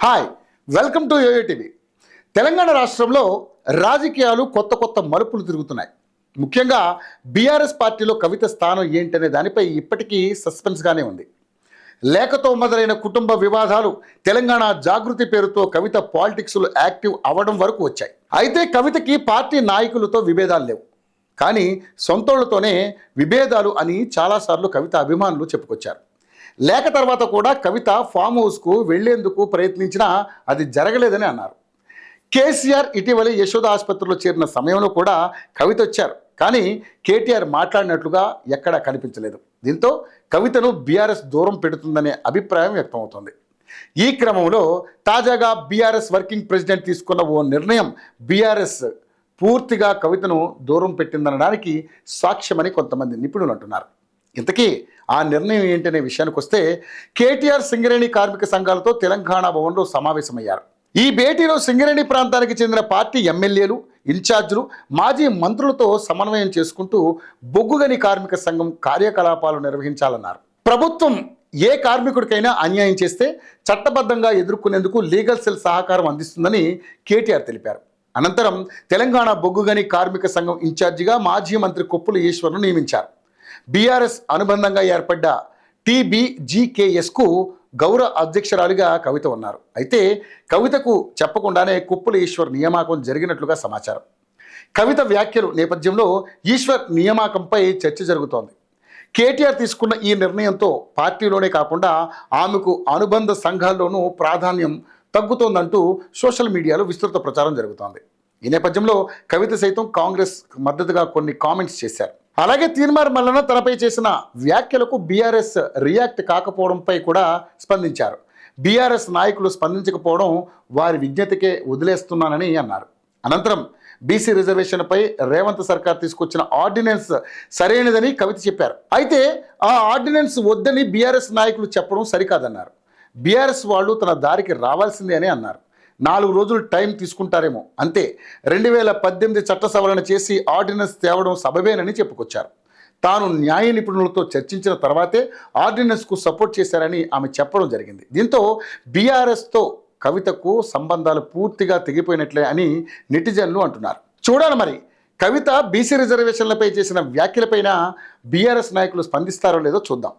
Hi, welcome to YOYO TV. Telangana రాష్ట్రంలో రాజకీయాలు కొత్త మలుపులు తిరుగుతున్నాయి. ముఖ్యంగా బీఆర్ఎస్ పార్టీలో కవిత స్థానం ఏంటనే దానిపై ఇప్పటికీ సస్పెన్స్గానే ఉంది. లేఖతో మొదలైన కుటుంబ వివాదాలు, తెలంగాణ జాగృతి పేరుతో కవిత పాలిటిక్స్లో యాక్టివ్ అవ్వడం వరకు వచ్చాయి. అయితే కవితకి పార్టీ నాయకులతో విభేదాలు లేవు, కానీ సొంతోళ్లతోనే విభేదాలు అని చాలాసార్లు కవిత అభిమానులు చెప్పుకొచ్చారు. లేఖ తర్వాత కూడా కవిత ఫామ్ హౌస్కు వెళ్లేందుకు ప్రయత్నించినా అది జరగలేదని అన్నారు. కేసీఆర్ ఇటీవల యశోద ఆసుపత్రిలో చేరిన సమయంలో కూడా కవిత వచ్చారు, కానీ కేటీఆర్ మాట్లాడినట్లుగా ఎక్కడా కనిపించలేదు. దీంతో కవితను బీఆర్ఎస్ దూరం పెడుతుందనే అభిప్రాయం వ్యక్తమవుతోంది. ఈ క్రమంలో తాజాగా బీఆర్ఎస్ వర్కింగ్ ప్రెసిడెంట్ తీసుకున్న ఓ నిర్ణయం బీఆర్ఎస్ పూర్తిగా కవితను దూరం పెట్టిందనడానికి సాక్ష్యమని కొంతమంది నిపుణులు అంటున్నారు. ఇంతకీ ఆ నిర్ణయం ఏంటనే విషయానికి వస్తే, కేటీఆర్ సింగరేణి కార్మిక సంఘాలతో తెలంగాణ భవన్లో సమావేశమయ్యారు. ఈ భేటీలో సింగరేణి ప్రాంతానికి చెందిన పార్టీ ఎమ్మెల్యేలు, ఇన్ఛార్జీలు, మాజీ మంత్రులతో సమన్వయం చేసుకుంటూ బొగ్గుగని కార్మిక సంఘం కార్యకలాపాలు నిర్వహించాలన్నారు. ప్రభుత్వం ఏ కార్మికుడికైనా అన్యాయం చేస్తే చట్టబద్ధంగా ఎదుర్కొనేందుకు లీగల్ సెల్ సహకారం అందిస్తుందని కేటీఆర్ తెలిపారు. అనంతరం తెలంగాణ బొగ్గుగని కార్మిక సంఘం ఇన్ఛార్జిగా మాజీ మంత్రి కొప్పుల ఈశ్వర్ను నియమించారు. బీఆర్ఎస్ అనుబంధంగా ఏర్పడ్డ టీబీజీకేఎస్కు గౌరవ అధ్యక్షురాలిగా కవిత ఉన్నారు. అయితే కవితకు చెప్పకుండానే కొప్పుల ఈశ్వర్ నియామకం జరిగినట్లుగా సమాచారం. కవిత వ్యాఖ్యలు నేపథ్యంలో ఈశ్వర్ నియామకంపై చర్చ జరుగుతోంది. కేటీఆర్ తీసుకున్న ఈ నిర్ణయంతో పార్టీలోనే కాకుండా ఆమెకు అనుబంధ సంఘాల్లోనూ ప్రాధాన్యం తగ్గుతోందంటూ సోషల్ మీడియాలో విస్తృత ప్రచారం జరుగుతోంది. ఈ నేపథ్యంలో కవిత సైతం కాంగ్రెస్ మద్దతుగా కొన్ని కామెంట్స్ చేశారు. అలాగే తీన్మార్ మల్లన్న తనపై చేసిన వ్యాఖ్యలకు బీఆర్ఎస్ రియాక్ట్ కాకపోవడంపై కూడా స్పందించారు. బీఆర్ఎస్ నాయకులు స్పందించకపోవడం వారి విజ్ఞతకే వదిలేస్తున్నానని అన్నారు. అనంతరం బీసీ రిజర్వేషన్పై రేవంత్ సర్కార్ తీసుకొచ్చిన ఆర్డినెన్స్ సరైనదని కవిత చెప్పారు. అయితే ఆ ఆర్డినెన్స్ వద్దని బీఆర్ఎస్ నాయకులు చెప్పడం సరికాదన్నారు. బీఆర్ఎస్ వాళ్ళు తన దారికి రావాల్సిందే అని అన్నారు. 4 రోజులు టైం తీసుకుంటారేమో, అంతే. 2018 చట్ట సవరణ చేసి ఆర్డినెన్స్ తేవడం సబబేనని చెప్పుకొచ్చారు. తాను న్యాయ నిపుణులతో చర్చించిన తర్వాతే ఆర్డినెన్స్కు సపోర్ట్ చేశారని ఆమె చెప్పడం జరిగింది. దీంతో బీఆర్ఎస్తో కవితకు సంబంధాలు పూర్తిగా తెగిపోయినట్లే అని నెటిజన్లు అంటున్నారు. చూడాలి మరి కవిత బీసీ రిజర్వేషన్లపై చేసిన వ్యాఖ్యలపైన బీఆర్ఎస్ నాయకులు స్పందిస్తారో లేదో చూద్దాం.